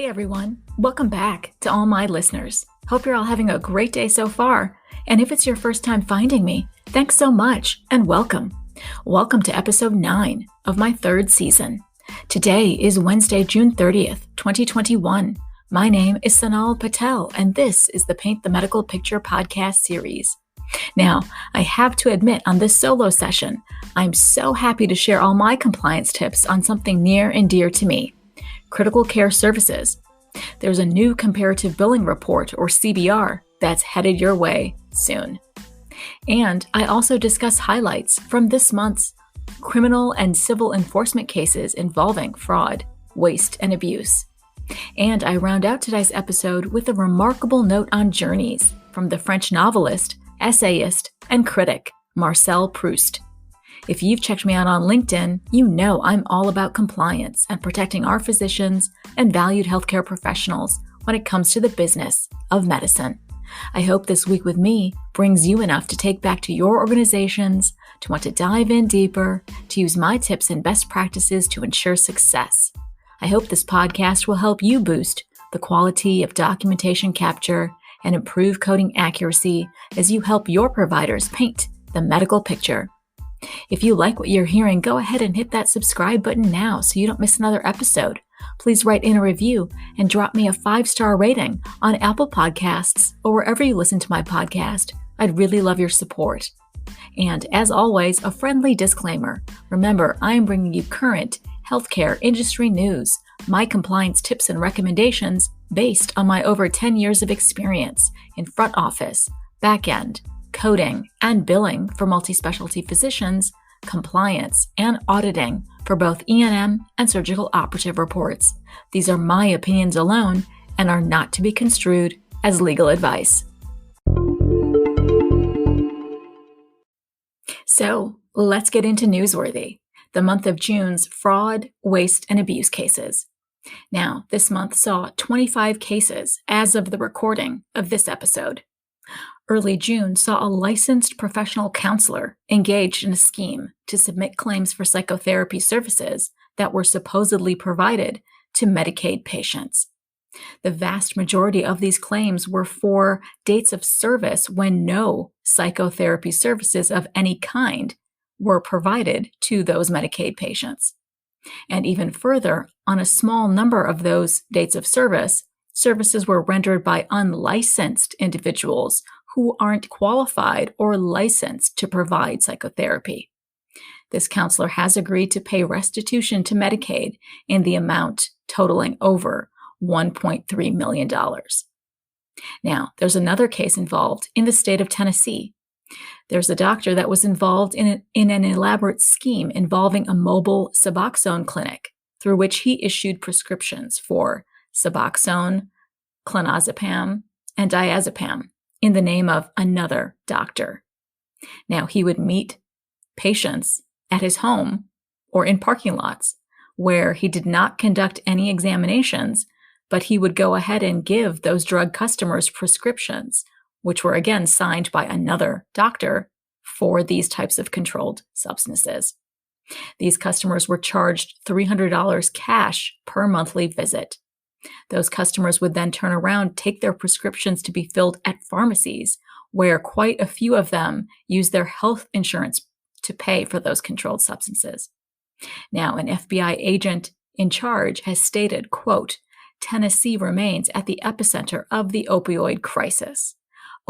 Hey everyone, welcome back to all my listeners. Hope you're all having a great day so far. And if it's your first time finding me, thanks so much and welcome. Welcome to episode 9 of my 3rd season. Today is Wednesday, June 30th, 2021. My name is Sonal Patel, and this is the Paint the Medical Picture podcast series. Now, I have to admit on this solo session, I'm so happy to share all my compliance tips on something near and dear to me. Critical care services. There's a new comparative billing report, or CBR, that's headed your way soon. And I also discuss highlights from this month's criminal and civil enforcement cases involving fraud, waste, and abuse. And I round out today's episode with a remarkable note on journeys from the French novelist, essayist, and critic, Marcel Proust. If you've checked me out on LinkedIn, you know I'm all about compliance and protecting our physicians and valued healthcare professionals when it comes to the business of medicine. I hope this week with me brings you enough to take back to your organizations, to want to dive in deeper, to use my tips and best practices to ensure success. I hope this podcast will help you boost the quality of documentation capture and improve coding accuracy as you help your providers paint the medical picture. If you like what you're hearing, go ahead and hit that subscribe button now so you don't miss another episode. Please write in a review and drop me a 5-star rating on Apple Podcasts or wherever you listen to my podcast. I'd really love your support. And as always, a friendly disclaimer. Remember, I am bringing you current healthcare industry news, my compliance tips and recommendations based on my over 10 years of experience in front office, back end, coding, and billing for multi-specialty physicians, compliance, and auditing for both E&M and surgical operative reports. These are my opinions alone and are not to be construed as legal advice. So let's get into Newsworthy, the month of June's fraud, waste, and abuse cases. Now, this month saw 25 cases as of the recording of this episode. Early June saw a licensed professional counselor engaged in a scheme to submit claims for psychotherapy services that were supposedly provided to Medicaid patients. The vast majority of these claims were for dates of service when no psychotherapy services of any kind were provided to those Medicaid patients. And even further, on a small number of those dates of service, services were rendered by unlicensed individuals who aren't qualified or licensed to provide psychotherapy. This counselor has agreed to pay restitution to Medicaid in the amount totaling over $1.3 million. Now, there's another case involved in the state of Tennessee. There's a doctor that was involved in an elaborate scheme involving a mobile Suboxone clinic through which he issued prescriptions for Suboxone, clonazepam, and diazepam in the name of another doctor. Now, he would meet patients at his home or in parking lots where he did not conduct any examinations, but he would go ahead and give those drug customers prescriptions, which were again signed by another doctor for these types of controlled substances. These customers were charged $300 cash per monthly visit. Those customers would then turn around, take their prescriptions to be filled at pharmacies, where quite a few of them use their health insurance to pay for those controlled substances. Now, an FBI agent in charge has stated, quote, "Tennessee remains at the epicenter of the opioid crisis.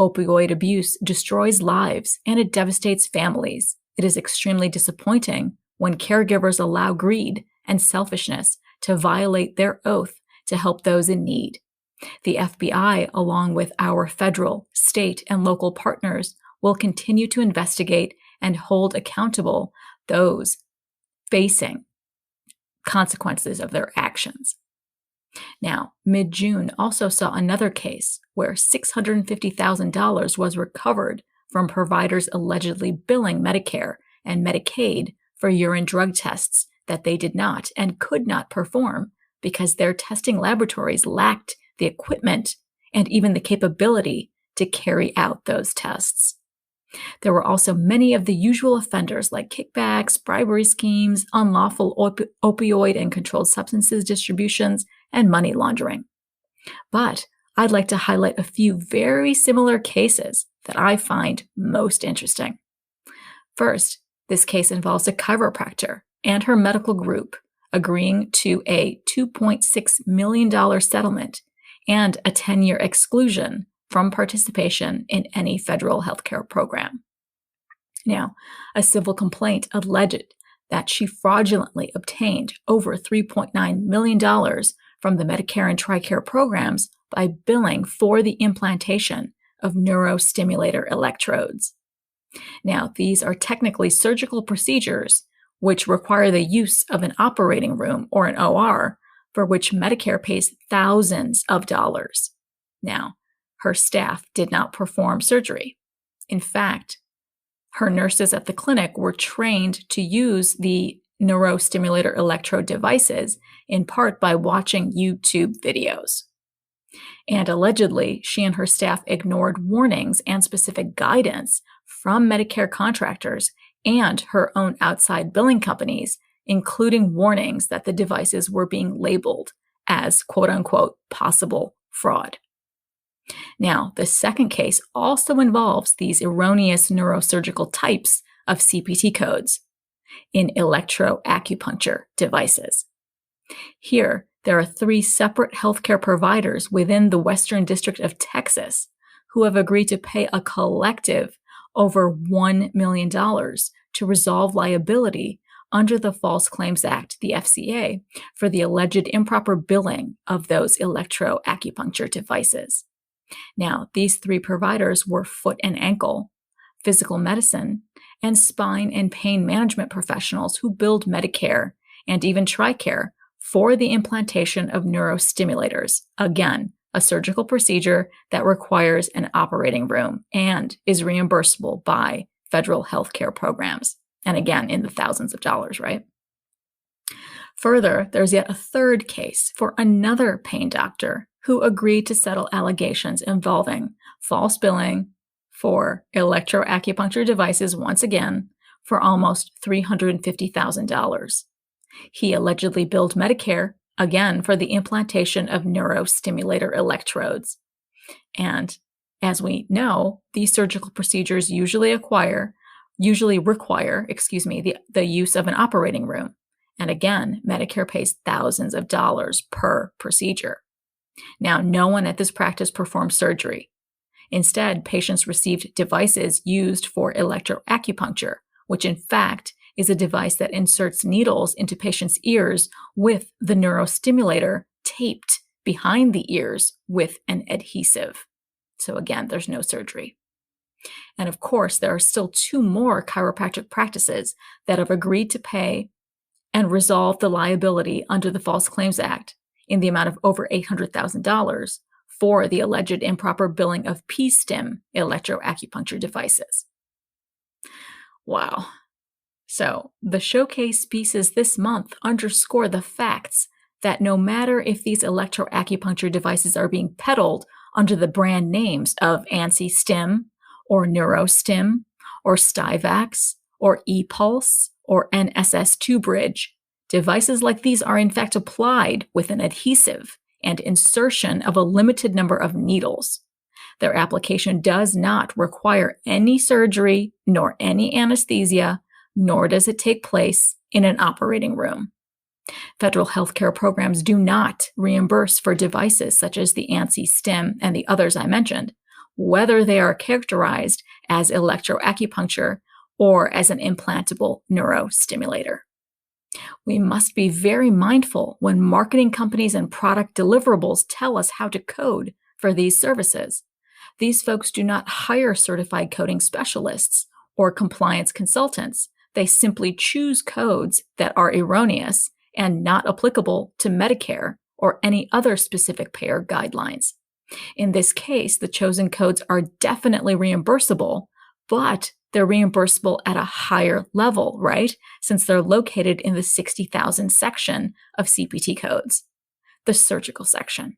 Opioid abuse destroys lives and it devastates families. It is extremely disappointing when caregivers allow greed and selfishness to violate their oath to help those in need. The FBI, along with our federal, state, and local partners, will continue to investigate and hold accountable those facing consequences of their actions." Now, mid-June also saw another case where $650,000 was recovered from providers allegedly billing Medicare and Medicaid for urine drug tests that they did not and could not perform because their testing laboratories lacked the equipment and even the capability to carry out those tests. There were also many of the usual offenders like kickbacks, bribery schemes, unlawful opioid and controlled substances distributions, and money laundering. But I'd like to highlight a few very similar cases that I find most interesting. First, this case involves a chiropractor and her medical group agreeing to a $2.6 million settlement and a 10-year exclusion from participation in any federal healthcare program. Now, a civil complaint alleged that she fraudulently obtained over $3.9 million from the Medicare and TRICARE programs by billing for the implantation of neurostimulator electrodes. Now, these are technically surgical procedures which require the use of an operating room or an OR, for which Medicare pays thousands of dollars. Now, her staff did not perform surgery. In fact, her nurses at the clinic were trained to use the neurostimulator electrode devices in part by watching YouTube videos. And allegedly, she and her staff ignored warnings and specific guidance from Medicare contractors and her own outside billing companies, including warnings that the devices were being labeled as quote-unquote possible fraud. Now, the second case also involves these erroneous neurosurgical types of CPT codes in electroacupuncture devices. Here, there are 3 separate healthcare providers within the Western District of Texas who have agreed to pay a collective over $1 million to resolve liability under the False Claims Act, the FCA, for the alleged improper billing of those electroacupuncture devices. Now, these 3 providers were foot and ankle, physical medicine, and spine and pain management professionals who billed Medicare and even TRICARE for the implantation of neurostimulators, again, a surgical procedure that requires an operating room and is reimbursable by federal healthcare programs, and again, in the thousands of dollars, right? Further, there's yet a third case for another pain doctor who agreed to settle allegations involving false billing for electroacupuncture devices once again for almost $350,000. He allegedly billed Medicare, again, for the implantation of neurostimulator electrodes. And as we know, these surgical procedures usually require the use of an operating room. And again, Medicare pays thousands of dollars per procedure. Now, no one at this practice performed surgery. Instead, patients received devices used for electroacupuncture, which in fact is a device that inserts needles into patients' ears with the neurostimulator taped behind the ears with an adhesive. So again, there's no surgery. And of course, there are still 2 more chiropractic practices that have agreed to pay and resolve the liability under the False Claims Act in the amount of over $800,000 for the alleged improper billing of P-stim electroacupuncture devices. Wow. So the showcase pieces this month underscore the facts that no matter if these electroacupuncture devices are being peddled under the brand names of ANSI Stim or NeuroStim or Styvax or ePulse or NSS2 Bridge, devices like these are in fact applied with an adhesive and insertion of a limited number of needles. Their application does not require any surgery nor any anesthesia, nor does it take place in an operating room. Federal healthcare programs do not reimburse for devices such as the ANSI Stim and the others I mentioned, whether they are characterized as electroacupuncture or as an implantable neurostimulator. We must be very mindful when marketing companies and product deliverables tell us how to code for these services. These folks do not hire certified coding specialists or compliance consultants. They simply choose codes that are erroneous and not applicable to Medicare or any other specific payer guidelines. In this case, the chosen codes are definitely reimbursable, but they're reimbursable at a higher level, right? Since they're located in the 60,000 section of CPT codes, the surgical section.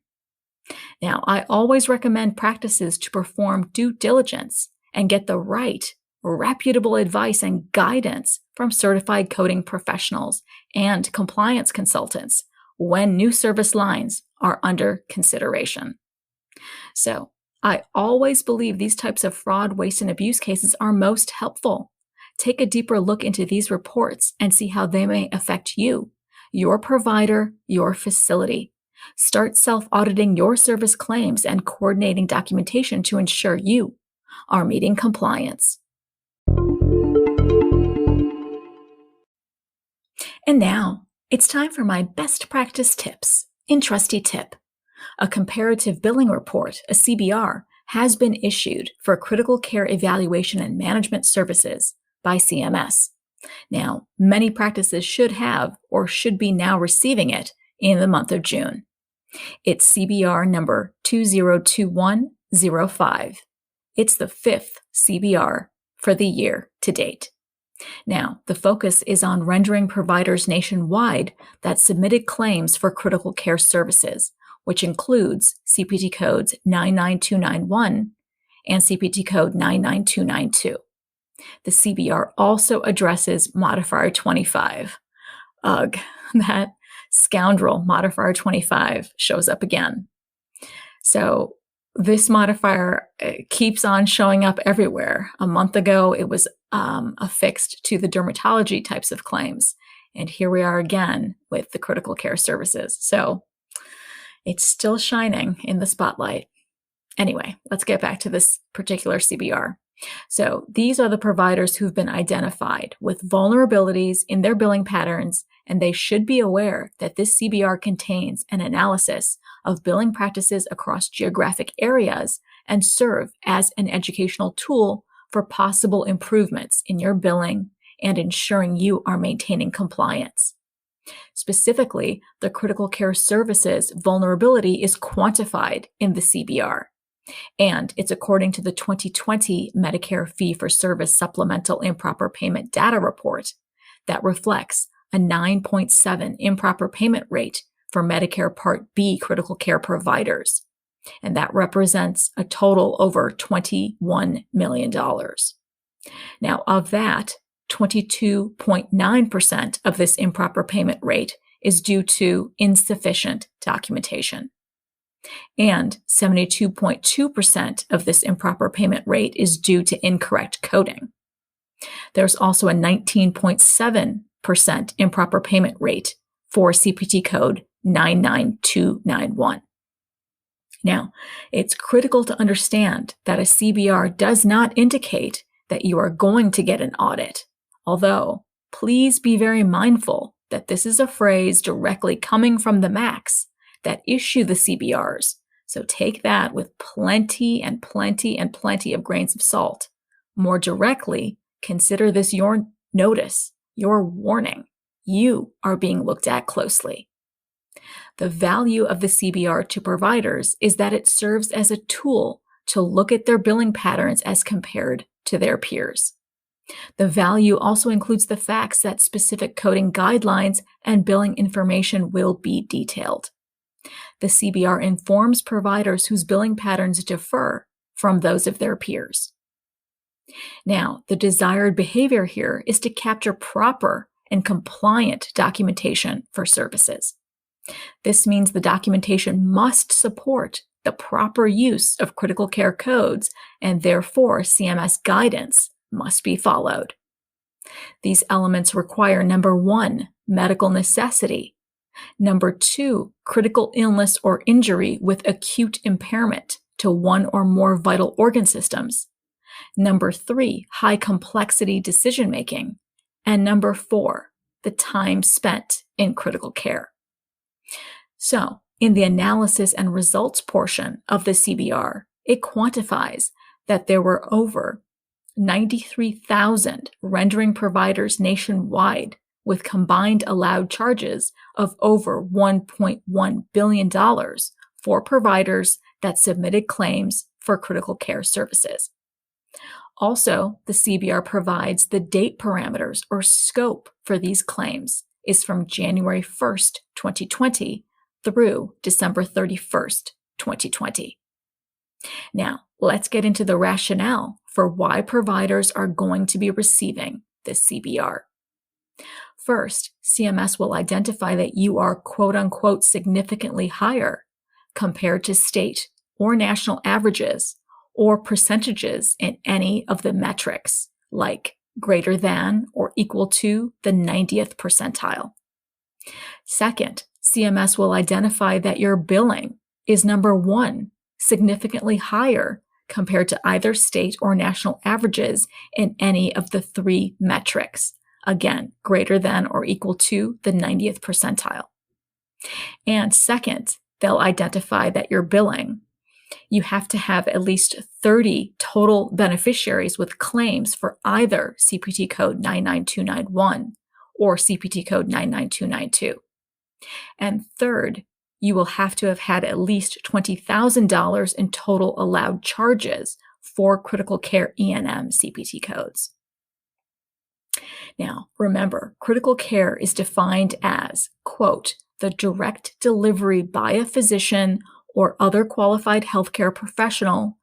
Now, I always recommend practices to perform due diligence and get the right, reputable advice and guidance from certified coding professionals and compliance consultants when new service lines are under consideration. So, I always believe these types of fraud, waste, and abuse cases are most helpful. Take a deeper look into these reports and see how they may affect you, your provider, your facility. Start self-auditing your service claims and coordinating documentation to ensure you are meeting compliance. And now, it's time for my best practice tips in Trusty Tip. A comparative billing report, a CBR, has been issued for critical care evaluation and management services by CMS. Now, many practices should have or should be now receiving it in the month of June. It's CBR number 202105. It's the 5th CBR for the year to date. Now, the focus is on rendering providers nationwide that submitted claims for critical care services, which includes CPT codes 99291 and CPT code 99292. The CBR also addresses Modifier 25. Ugh, that scoundrel Modifier 25 shows up again. So this modifier keeps on showing up everywhere. A month ago, it was affixed to the dermatology types of claims. And here we are again with the critical care services. So it's still shining in the spotlight. Anyway, let's get back to this particular CBR. So these are the providers who've been identified with vulnerabilities in their billing patterns, and they should be aware that this CBR contains an analysis of billing practices across geographic areas and serve as an educational tool for possible improvements in your billing and ensuring you are maintaining compliance. Specifically, the critical care services vulnerability is quantified in the CBR, and it's according to the 2020 Medicare Fee-for-Service Supplemental Improper Payment Data Report that reflects a 9.7 improper payment rate for Medicare Part B critical care providers, and that represents a total over $21 million. Now, of that, 22.9% of this improper payment rate is due to insufficient documentation. And 72.2% of this improper payment rate is due to incorrect coding. There's also a 19.7% improper payment rate for CPT code 99291. Now, it's critical to understand that a CBR does not indicate that you are going to get an audit, although please be very mindful that this is a phrase directly coming from the MACs that issue the CBRs. So take that with plenty and plenty and plenty of grains of salt. More directly, consider this your notice, your warning. You are being looked at closely. The value of the CBR to providers is that it serves as a tool to look at their billing patterns as compared to their peers. The value also includes the facts that specific coding guidelines and billing information will be detailed. The CBR informs providers whose billing patterns differ from those of their peers. Now, the desired behavior here is to capture proper and compliant documentation for services. This means the documentation must support the proper use of critical care codes, and therefore CMS guidance must be followed. These elements require number 1, medical necessity, number 2, critical illness or injury with acute impairment to one or more vital organ systems, number 3, high complexity decision making, and number 4, the time spent in critical care. So, in the analysis and results portion of the CBR, it quantifies that there were over 93,000 rendering providers nationwide with combined allowed charges of over $1.1 billion for providers that submitted claims for critical care services. Also, the CBR provides the date parameters or scope for these claims is from January 1st, 2020 through December 31st, 2020. Now, let's get into the rationale for why providers are going to be receiving this CBR. First, CMS will identify that you are quote unquote significantly higher compared to state or national averages or percentages in any of the metrics, like greater than or equal to the 90th percentile. Second, CMS will identify that your billing is number one, significantly higher compared to either state or national averages in any of the three metrics. Again, greater than or equal to the 90th percentile. And second, they'll identify that your billing, you have to have at least 30 total beneficiaries with claims for either CPT code 99291 or CPT code 99292. And third, you will have to have had at least $20,000 in total allowed charges for critical care E&M CPT codes. Now, remember, critical care is defined as, quote, the direct delivery by a physician or other qualified healthcare professional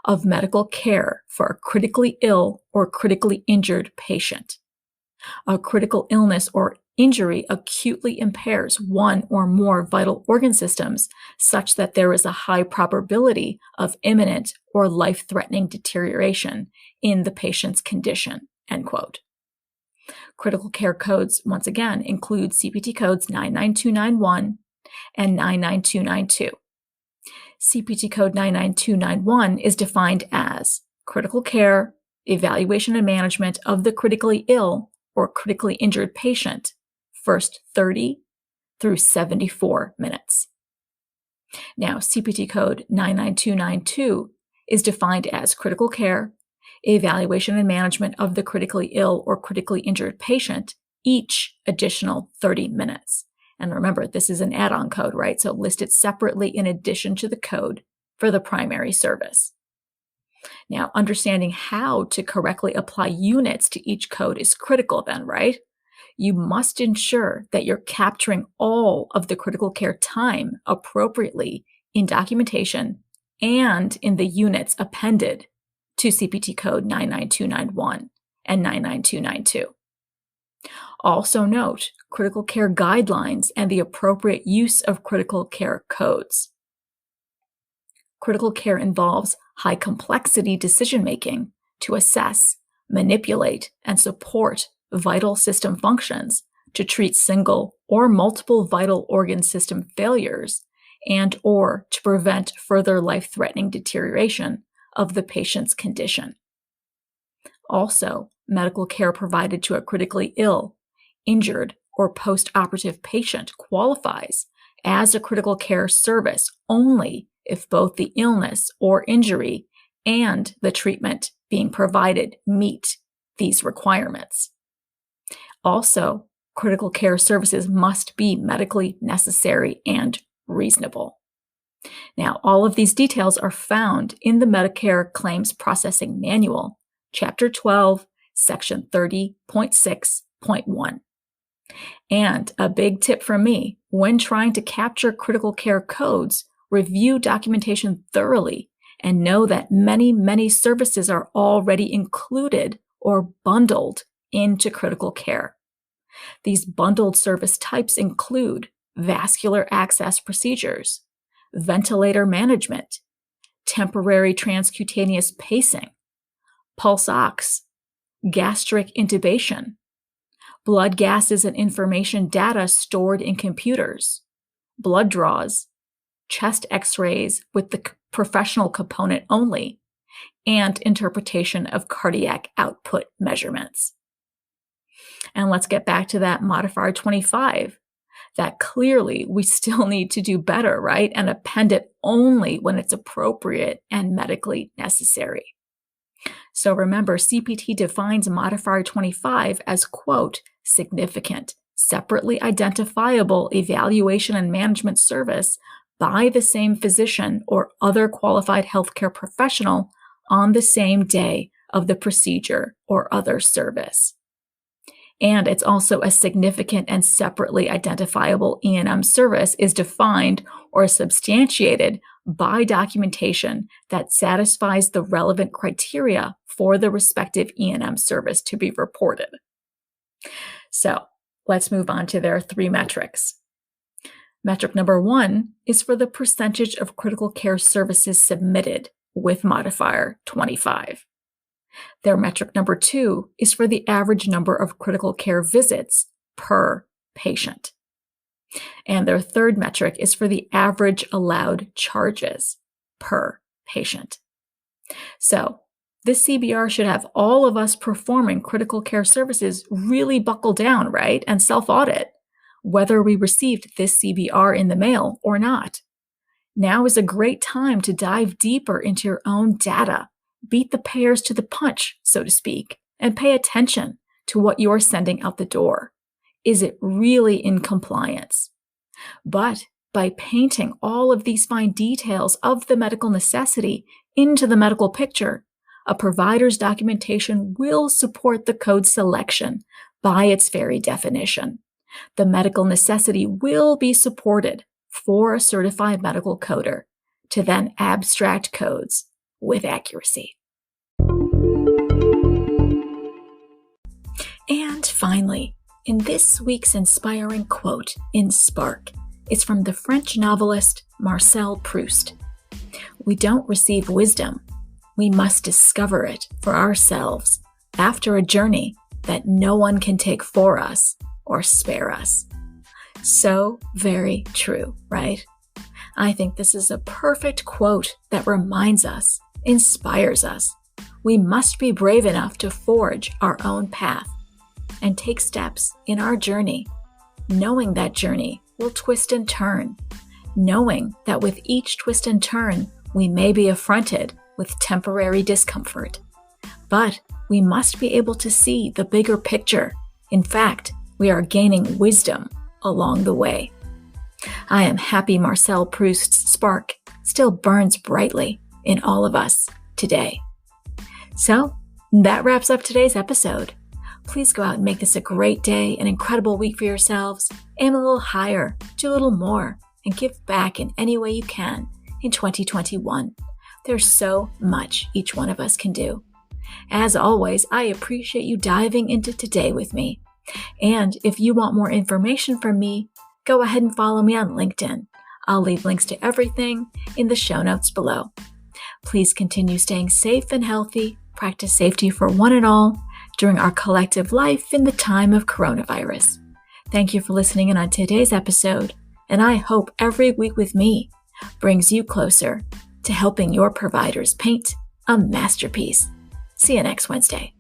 of medical care for a critically ill or critically injured patient. A critical illness or injury acutely impairs one or more vital organ systems such that there is a high probability of imminent or life-threatening deterioration in the patient's condition, end quote. Critical care codes, once again, include CPT codes 99291 and 99292. CPT code 99291 is defined as critical care, evaluation and management of the critically ill or critically injured patient, first 30 through 74 minutes. Now, CPT code 99292 is defined as critical care, evaluation and management of the critically ill or critically injured patient, each additional 30 minutes. And remember, this is an add-on code, right? So list it separately in addition to the code for the primary service. Now, understanding how to correctly apply units to each code is critical then, right? You must ensure that you're capturing all of the critical care time appropriately in documentation and in the units appended to CPT code 99291 and 99292. Also note critical care guidelines and the appropriate use of critical care codes. Critical care involves high complexity decision-making to assess, manipulate, and support vital system functions to treat single or multiple vital organ system failures and or to prevent further life-threatening deterioration of the patient's condition. Also, medical care provided to a critically ill, injured, or post-operative patient qualifies as a critical care service only if both the illness or injury and the treatment being provided meet these requirements. Also, critical care services must be medically necessary and reasonable. Now, all of these details are found in the Medicare Claims Processing Manual, Chapter 12, Section 30.6.1. And a big tip from me, when trying to capture critical care codes, review documentation thoroughly and know that many services are already included or bundled into critical care. These bundled service types include vascular access procedures, ventilator management, temporary transcutaneous pacing, pulse ox, gastric intubation, blood gases and information data stored in computers, blood draws, chest x-rays with the professional component only, and interpretation of cardiac output measurements. And let's get back to that modifier 25, that clearly we still need to do better, right? And append it only when it's appropriate and medically necessary. So remember, CPT defines modifier 25 as, quote, significant, separately identifiable evaluation and management service by the same physician or other qualified healthcare professional on the same day of the procedure or other service. And it's also a significant and separately identifiable E&M service is defined or substantiated by documentation that satisfies the relevant criteria for the respective E&M service to be reported. So let's move on to their 3 metrics. Metric number 1 is for the percentage of critical care services submitted with modifier 25. Their metric number 2 is for the average number of critical care visits per patient. And their third metric is for the average allowed charges per patient. So this CBR should have all of us performing critical care services really buckle down, right? And self-audit whether we received this CBR in the mail or not. Now is a great time to dive deeper into your own data, beat the payers to the punch, so to speak, and pay attention to what you're sending out the door. Is it really in compliance? But by painting all of these fine details of the medical necessity into the medical picture, a provider's documentation will support the code selection by its very definition. The medical necessity will be supported for a certified medical coder to then abstract codes with accuracy. And finally, in this week's inspiring quote in Spark, it's from the French novelist Marcel Proust. We don't receive wisdom. We must discover it for ourselves after a journey that no one can take for us or spare us. So very true, right? I think this is a perfect quote that reminds us, inspires us. We must be brave enough to forge our own path and take steps in our journey, knowing that journey will twist and turn, knowing that with each twist and turn, we may be affronted with temporary discomfort. But we must be able to see the bigger picture. In fact, we are gaining wisdom along the way. I am happy Marcel Proust's spark still burns brightly in all of us today. So that wraps up today's episode. Please go out and make this a great day, an incredible week for yourselves. Aim a little higher, do a little more, and give back in any way you can in 2021. There's so much each one of us can do. As always, I appreciate you diving into today with me. And if you want more information from me, go ahead and follow me on LinkedIn. I'll leave links to everything in the show notes below. Please continue staying safe and healthy. Practice safety for one and all during our collective life in the time of coronavirus. Thank you for listening in on today's episode, and I hope every week with me brings you closer to helping your providers paint a masterpiece. See you next Wednesday.